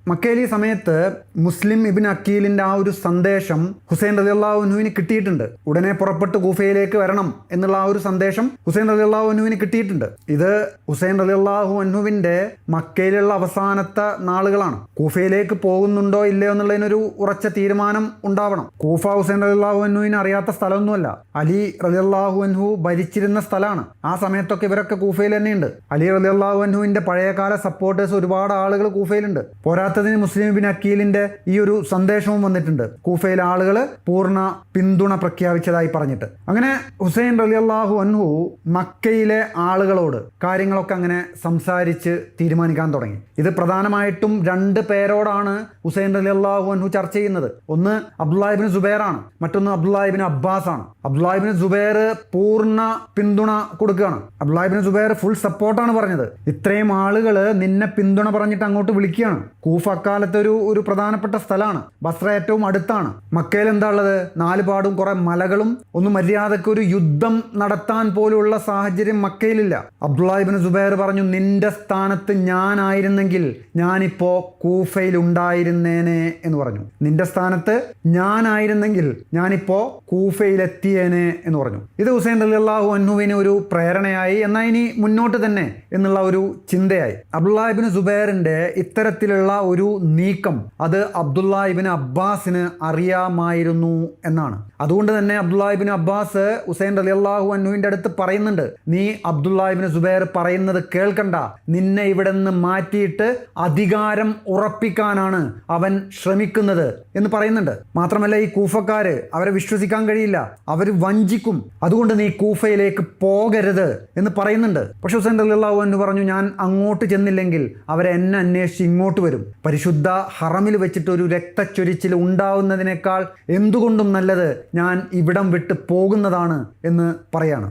മക്കയിൽ ഈ സമയത്ത് മുസ്ലിം ഇബ്ൻ അക്കീലിന്റെ ആ ഒരു സന്ദേശം ഹുസൈൻ റളിയല്ലാഹു അൻഹുവിന് കിട്ടിയിട്ടുണ്ട്. ഉടനെ പുറപ്പെട്ട് കൂഫയിലേക്ക് വരണം എന്നുള്ള ആ ഒരു സന്ദേശം ഹുസൈൻ റളിയല്ലാഹു അൻഹുവിന് കിട്ടിയിട്ടുണ്ട്. ഇത് ഹുസൈൻ റളിയല്ലാഹു അൻഹുവിന്റെ മക്കയിലുള്ള അവസാനത്തെ നാളുകളാണ്. കൂഫയിലേക്ക് പോകുന്നുണ്ടോ ഇല്ലയോ എന്നുള്ളതിനൊരു ഉറച്ച തീരുമാനം ഉണ്ടാവണം. കൂഫ ഹുസൈൻ റളിയല്ലാഹു അൻഹുവിന് അറിയാത്ത സ്ഥലമൊന്നുമല്ല. അലി റളിയല്ലാഹു അൻഹു ഭരിച്ചിരുന്ന സ്ഥലമാണ്. ആ സമയത്തൊക്കെ ഇവരൊക്കെ കൂഫയിൽ തന്നെയുണ്ട്. അലി റളിയല്ലാഹു അൻഹുവിന്റെ പഴയകാല സപ്പോർട്ടേഴ്സ് ഒരുപാട് ആളുകൾ കൂഫയിലുണ്ട്. പോരാത്തതിന് മുസ്ലിം ഇബ്ൻ അക്കീലിന്റെ ഈ ഒരു സന്ദേശവും വന്നിട്ടുണ്ട്, കൂഫയിലെ ആളുകൾ പൂർണ്ണ പിന്തുണ പ്രഖ്യാപിച്ചതായി പറഞ്ഞിട്ട്. അങ്ങനെ ഹുസൈൻ റളിയല്ലാഹു അൻഹു മക്കയിലെ ആളുകളോട് കാര്യങ്ങളൊക്കെ അങ്ങനെ സംസാരിച്ച് തീരുമാനിക്കാൻ തുടങ്ങി. ഇത് പ്രധാനമായിട്ടും രണ്ട് പേരോടാണ് ഹുസൈൻ റളിയല്ലാഹു അൻഹു ചർച്ച ചെയ്യുന്നത്. ഒന്ന് അബ്ദുല്ലാഹ് ഇബ്നു സുബൈറാണ്, മറ്റൊന്ന് അബ്ദുല്ലാഹ് ഇബ്നു അബ്ബാസ് ആണ്. അബ്ദുല്ലാഹ് ഇബ്നു സുബൈർ പൂർണ്ണ പിന്തുണ കൊടുക്കുകയാണ്. അബ്ദുല്ലാഹ് ഇബ്നു സുബൈർ ഫുൾ സപ്പോർട്ടാണ് പറഞ്ഞത്. ഇത്രയും ആളുകൾ നിന്നെ പിന്തുണ പറഞ്ഞിട്ട് അങ്ങോട്ട് വിളിക്കുകയാണ്. കൂഫ അക്കാലത്ത് ഒരു പ്രധാനപ്പെട്ട സ്ഥലമാണ്. ബസ്ര ഏറ്റവും അടുത്താണ്. മക്കയിൽ എന്താ ഉള്ളത്? നാലുപാടും കുറെ മലകളും. ഒന്ന് മര്യാദക്ക് ഒരു യുദ്ധം നടത്താൻ പോലുള്ള സാഹചര്യം മക്കയിലില്ല. അബ്ദുല്ലാഹ് ഇബ്നു സുബൈർ പറഞ്ഞു, നിന്റെ സ്ഥാനത്ത് ഞാനായിരുന്നെങ്കിൽ ഞാനിപ്പോ കൂഫയിൽ ഉണ്ടായിരുന്നേനെ എന്ന് പറഞ്ഞു. നിന്റെ സ്ഥാനത്ത് ഞാനായിരുന്നെങ്കിൽ ഞാനിപ്പോ കൂഫയിലെത്തിയേനെ എന്ന് പറഞ്ഞു. ഇത് ഹുസൈൻ റളിയല്ലാഹു അൻഹുവിന് ഒരു പ്രേരണയായി. എന്നാൽ ഇനി മുന്നോട്ട് തന്നെ എന്നുള്ള ഒരു ചിന്തയായി. അബ്ദുല്ലാഹ് ഇബ്നു സുബൈറിന്റെ ഇത്തരത്തിലുള്ള ഒരു നീക്കം അത് അബ്ദുല്ലാഹ് ഇബ്നു അബ്ബാസിന് അറിയാമായിരുന്നു എന്നാണ്. അതുകൊണ്ട് തന്നെ അബ്ദുല്ലാഹ് ഇബ്നു അബ്ബാസ് ഹുസൈൻ റളിയല്ലാഹു അൻഹുവിന്റെ അടുത്ത് പറയുന്നുണ്ട്, നീ അബ്ദുല്ലാഹ് ഇബ്നു സുബൈർ പറയുന്നത് കേൾക്കണ്ട, നിന്നെ ഇവിടെ നിന്ന് മാറ്റിയിട്ട് അധികാരം ഉറപ്പിക്കാനാണ് അവൻ ശ്രമിക്കുന്നത് എന്ന് പറയുന്നുണ്ട്. മാത്രമല്ല ഈ കൂഫക്കാര് അവരെ വിശ്വസിക്കാൻ കഴിയില്ല, അവർ വഞ്ചിക്കും, അതുകൊണ്ട് നീ കൂഫയിലേക്ക് പോകരുത് എന്ന് പറയുന്നുണ്ട്. പക്ഷെ ഹുസൈൻ റളിയല്ലാഹു അൻഹു പറഞ്ഞു, ഞാൻ അങ്ങോട്ട് ചെന്നില്ലെങ്കിൽ അവരെ എന്നെ അന്വേഷിച്ച് ഇങ്ങോട്ട് വരും. പരിശുദ്ധ ഹറമിൽ വെച്ചിട്ട് ഒരു രക്തച്ചൊരിച്ചിൽ ഉണ്ടാവുന്നതിനേക്കാൾ എന്തുകൊണ്ടും നല്ലത് ഞാൻ ഇവിടം വിട്ട് പോകുന്നതാണ് എന്ന് പറയാണ്.